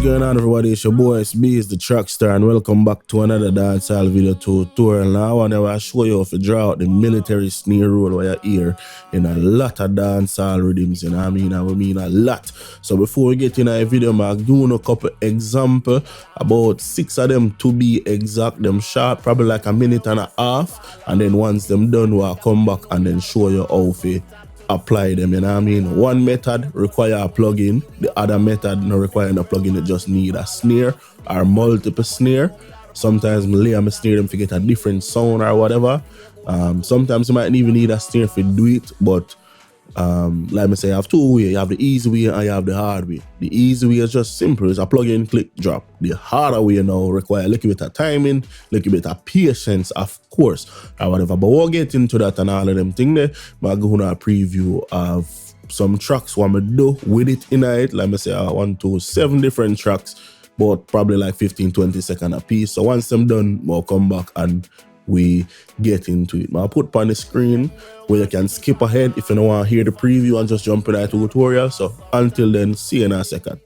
going on, everybody? It's your boy Itz-Beez-Da, the TrackStar, and welcome back to another dancehall video tutorial. Now I want to show you how to draw out the military snare roll where you hear in a lot of dancehall rhythms, you know what I mean? I mean a lot. So before we get in a video, I'm doing a couple examples, about 6 of them to be exact. Them short, probably like a minute and a half, and then once them done, we'll come back and then show you how to apply them, you know what I mean? One method require a plugin, the other method not requiring a plugin, it just need a snare or multiple snare. Sometimes I lay my snare them to get a different sound or whatever. Sometimes you might even need a snare to do it, but like I say, you have two ways. You have the easy way and you have the hard way. The easy way is just simple, it's a plug-in, click, drop. The harder way now require a little bit of timing, a little bit of patience, of course, or whatever. But we'll get into that and all of them things there. I'm going to preview of some tracks what I'm do with it in it. Like I say, I want to 7 different tracks, but probably like 15-20 seconds a piece. So once I'm done, we'll come back and we get into it. I'll put on the screen where you can skip ahead if you don't want to hear the preview and just jump in that tutorial. So until then, see you in a second.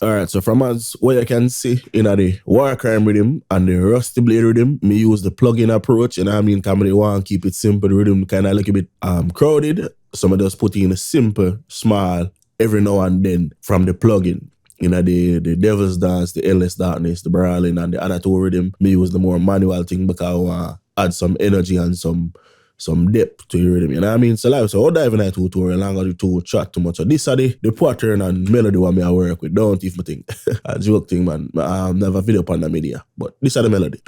Alright, so from as what you can see in the war crime rhythm and the rusty blade rhythm, me use the plug-in approach, you know what I mean? Because I want to keep it simple, the rhythm kind of a little bit crowded. So I just put in a simple, small, every now and then from the plug-in. You know, the Devil's Dance, the Endless Darkness, the Brawling, and the other two rhythm, me use the more manual thing because I want to add some energy and some depth to your rhythm, you know what I mean? So like, so I'll dive in that tutorial, I'm going to chat too much. So this are the pattern and melody what I work with. Don't even think. A joke thing, man. I never video upon the media, but this are the melody.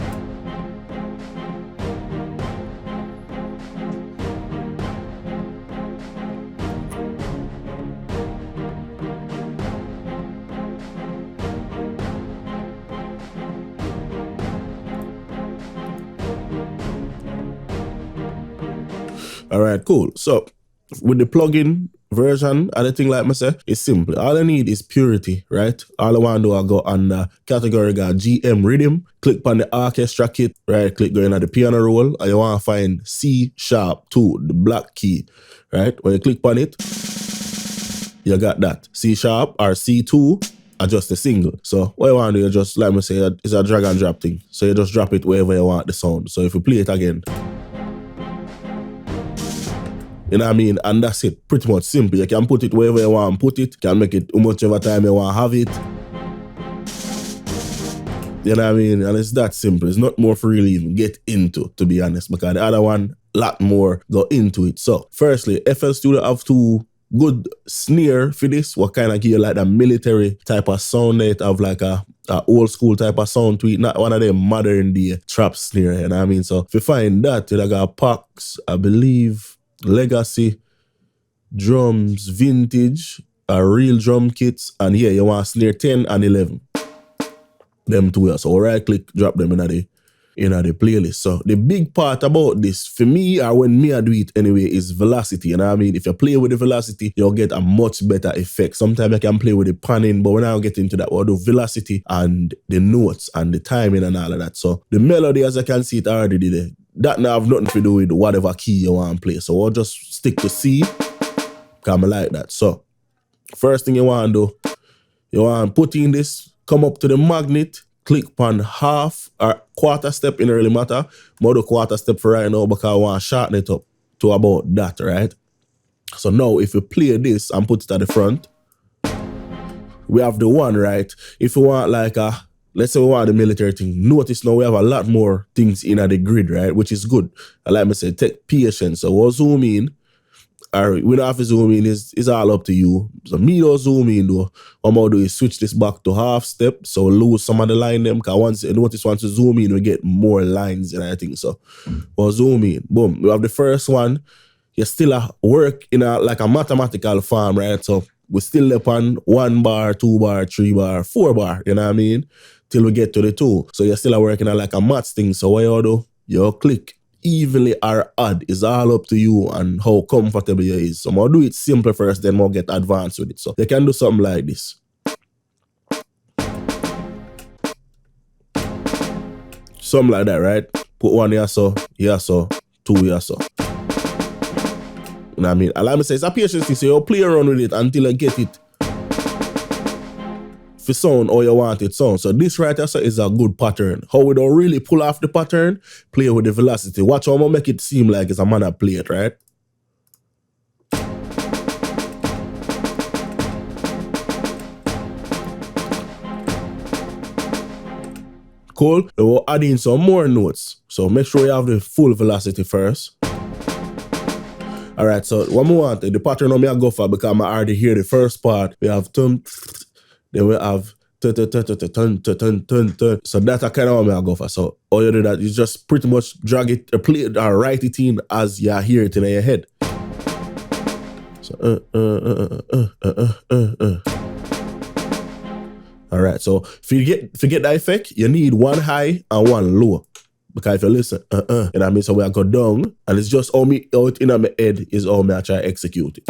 Alright, cool. So with the plugin version and the thing like I say, it's simple. All I need is purity, right? All I want to do is go on the category got GM rhythm, click on the orchestra kit, right? Click going on the piano roll, and you want to find C#2, the black key, right? When you click on it, you got that. C# or C2, adjust the single. So what you want to do, you just, like I say, it's a drag and drop thing. So you just drop it wherever you want the sound. So if you play it again, you know what I mean? And that's it. Pretty much simple. You can put it wherever you want to put it. You can make it how much ever time you want to have it. You know what I mean? And it's that simple. It's not more for really even get into, to be honest, because the other one, lot more go into it. So, firstly, FL Studio have two good snare for this, what kind of give you like a military type of sound that have like a old school type of sound to it, not one of them modern day trap snare, you know what I mean? So if you find that, you got Pax, I believe, Legacy, drums, vintage, real drum kits, and here you want snare 10 and 11. Them two, so right click, drop them in the playlist. So the big part about this, for me, or when me I do it anyway, is velocity. You know what I mean? If you play with the velocity, you'll get a much better effect. Sometimes I can play with the panning, but when I get into that, we'll do velocity and the notes and the timing and all of that. So the melody, as I can see, it already did it. That now have nothing to do with whatever key you want to play. So we'll just stick to C, because I like that. So first thing you want to do, you want to put in this, come up to the magnet, click on half or quarter step, in really matter. More the quarter step for right now because I want to shorten it up to about that, right? So now if you play this and put it at the front, we have the one, right? If you want like let's say we want the military thing, notice now we have a lot more things in the grid, right? Which is good. And like I said, take patience. So we'll zoom in. Or we don't have to zoom in, it's all up to you. So me don't zoom in though. What I'm going to do is switch this back to half step, so we lose some of the line them, because once you zoom in, we get more lines and everything. So we'll zoom in, boom. We have the first one. You still work in like a mathematical form, right? So we still up on 1 bar, 2 bar, 3 bar, 4 bar, you know what I mean? Till we get to the 2. So you're still working on like a maths thing. So what you do, you click evenly or odd, is all up to you and how comfortable you is. So I'll do it simple first, then we'll get advanced with it. So you can do something like this. Something like that, right? Put one here so, two here so. You know what I mean? And like I say, it's a patience thing, so you play around with it until you get it for sound or you want it sound. So this right here so is a good pattern. How we don't really pull off the pattern, play with the velocity. Watch how I'm gonna make it seem like it's a man that play it, right? Cool. We'll add in some more notes. So make sure you have the full velocity first. Alright, so what we want, the pattern I'm gonna go for, because I already hear the first part. We have tum, then we have tun, tun, tun, tun, tun, tun, tun, tun. So that's a kind of what I go for. So all you do that, you just pretty much drag it, or play it, or write it in as you hear it in your head. So Alright, so if you get that effect, you need one high and one low. Because if you listen, you know what I mean? So when I go down, and it's just how it in my head is how I try to execute it.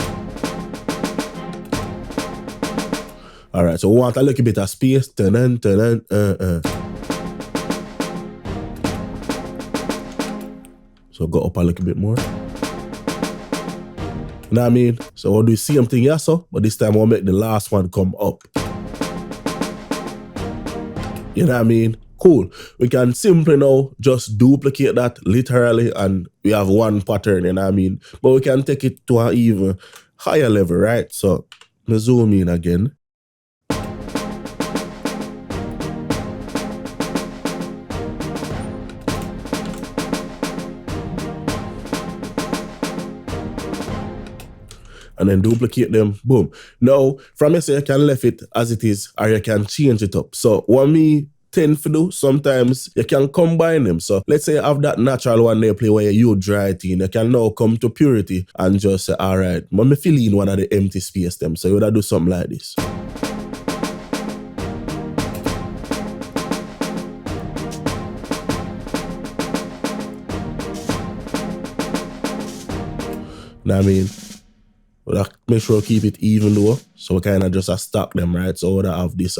Alright, so we want a little bit of space. So go up a little bit more. You know what I mean? So we'll do the same thing here, so, but this time we'll make the last one come up. You know what I mean? Cool. We can simply now just duplicate that literally and we have one pattern, you know what I mean? But we can take it to an even higher level, right? So, me zoom in again. And then duplicate them, boom. Now, from here, so you can leave it as it is, or you can change it up. So, what me tend to do, sometimes you can combine them. So, let's say you have that natural one they play where you dry it in. You can now come to purity and just say, all right, let me fill in one of the empty space them. So, you would do something like this. Know what I mean? We'll make sure we keep it even though. So we kind of just stack them, right? So we'll have this.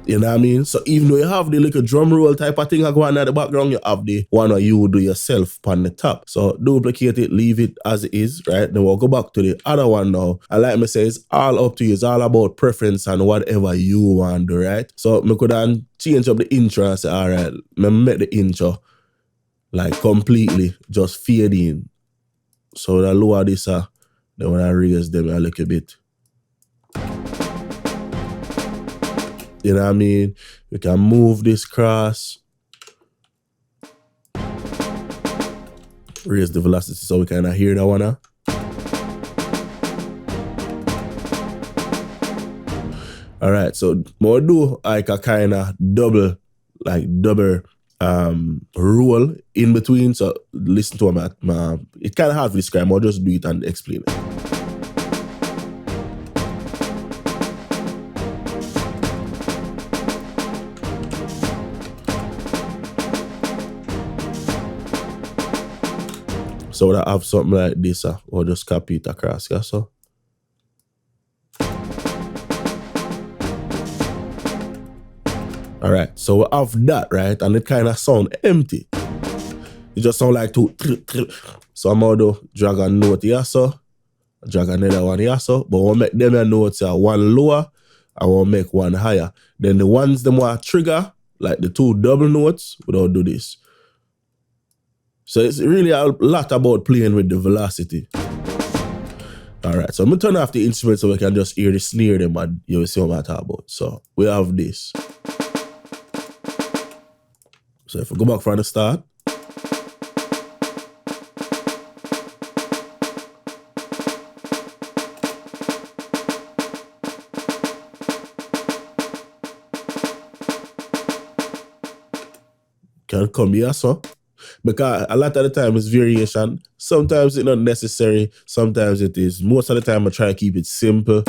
You know what I mean? So even though you have the little drum roll type of thing going on in the background, you have the one that you do yourself on the top. So duplicate it, leave it as it is, right? Then we'll go back to the other one now. And like me say, it's all up to you. It's all about preference and whatever you want to do, right? So me could change up the intro and say, all right, me make the intro like completely just fade in. So when I lower this, then when I raise them a little bit. You know what I mean? We can move this cross. Raise the velocity so we kind of hear that one now. All right, so more do like a kind of double roll in between. So listen to my it kind of hard to describe. I'll just do it and explain it. So I have something like this, or just copy it across, yeah, so. All right, so we have that, right? And it kind of sound empty. It just sound like two. So I'm going to drag a note here, so. Drag another one here, so. But we'll make them notes here, one lower, and we'll make one higher. Then the ones them want trigger, like the two double notes, we don't do this. So it's really a lot about playing with the velocity. All right, so I'm going to turn off the instrument so we can just hear the snare them and you will see what I'm talking about. So we have this. So if we go back from the start. Can come here, so. Because a lot of the time it's variation. Sometimes it's not necessary. Sometimes it is. Most of the time I try to keep it simple.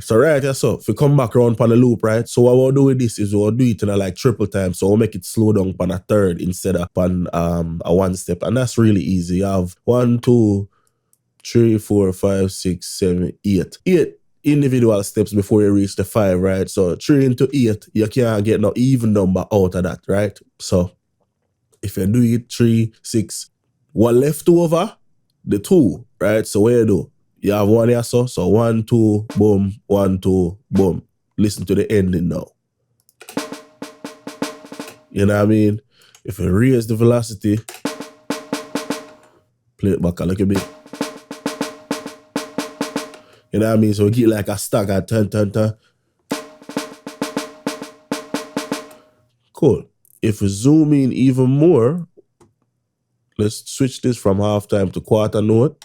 So right here, so if we come back around on the loop, right? So what we'll do with this is we'll do it in a like triple time. So we'll make it slow down on a third instead of on a one step. And that's really easy. You have 1, 2, 3, 4, 5, 6, 7, 8. 8 individual steps before you reach the 5, right? So 3 into 8, you can't get no even number out of that, right? So if you do it 3, 6, what left over? The 2, right? So what you do? You have one here, so 1, 2, boom, 1, 2, boom. Listen to the ending now. You know what I mean? If you raise the velocity, play it back a little bit. You know what I mean? So we get like a stack at 10, 10, 10. Cool. If we zoom in even more, let's switch this from half time to quarter note.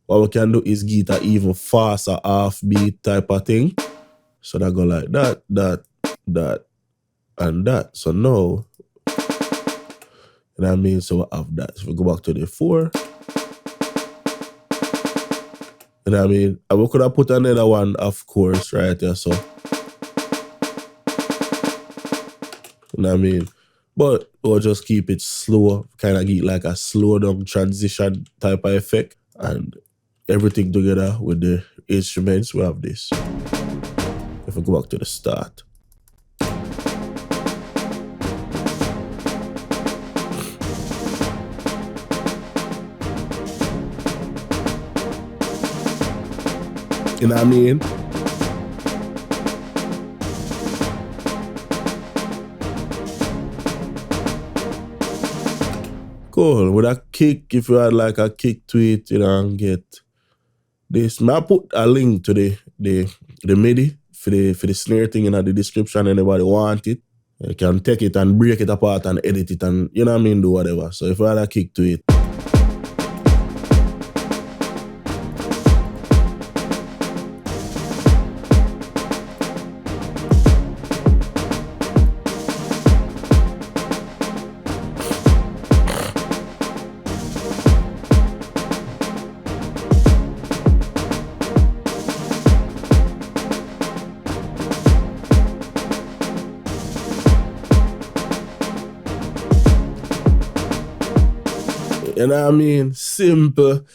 What we can do is get an even faster half beat type of thing. So that go like that, that, that, and that. So now, you know what I mean? So we have that. So we go back to the 4. You know what I mean? And we could have put another one, of course, right there, so. You know what I mean? But we'll just keep it slow, kind of get like a slow down transition type of effect. And everything together with the instruments, we have this. If we go back to the start. You know what I mean? Cool. With a kick, if you had like a kick to it, you know, and get this. I put a link to the MIDI for the snare thing in the description. Anybody want it, you can take it and break it apart and edit it and, you know what I mean, do whatever. So if you had a kick to it. You know what I mean? Simple.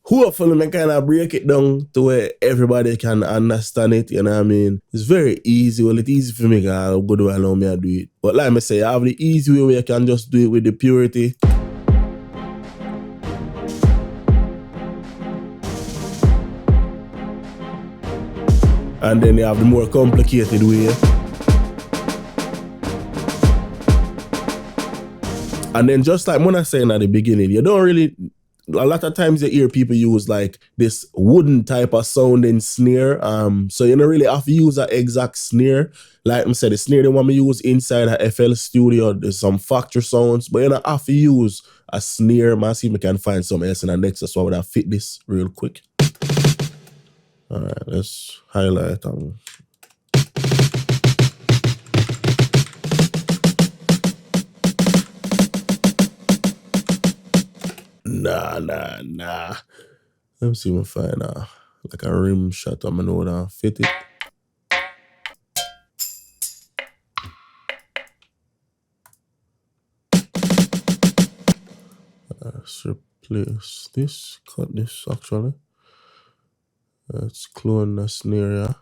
Hopefully, I kind of break it down to where everybody can understand it. You know what I mean? It's very easy. Well, it's easy for me because I'll go do it allow me to do it. But like I say, I have the easy way where you can just do it with the purity. And then you have the more complicated way. And then just like when I saying at the beginning, you don't really, a lot of times you hear people use like this wooden type of sounding snare. So you don't really have to use an exact snare. Like I said, the snare the one we use inside a FL Studio, there's some factory sounds, but you don't have to use a snare. Man, see if we can find something else in the next, so I would have fit this real quick. All right, let's highlight and nah. Let me see if I find like a rim shot. I'm gonna fit it. Let's replace this, cut this actually. Let's clone the snare,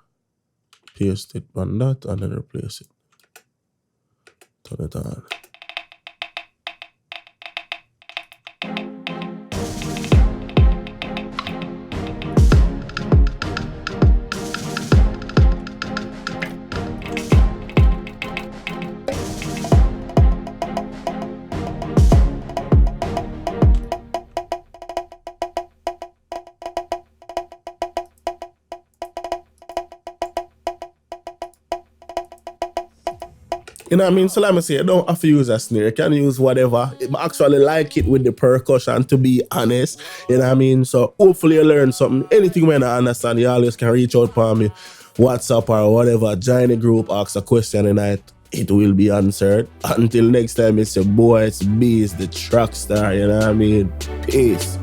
paste it on that, and then replace it. Turn it on. You know what I mean? So let me say, you don't have to use a snare. You can use whatever. I actually like it with the percussion, to be honest. You know what I mean? So hopefully you learn something. Anything when I understand, you always can reach out for me, WhatsApp or whatever. Join the group, ask a question tonight. It will be answered. Until next time, it's your boy, Itz-Beez-Da, the TrackStar. You know what I mean? Peace.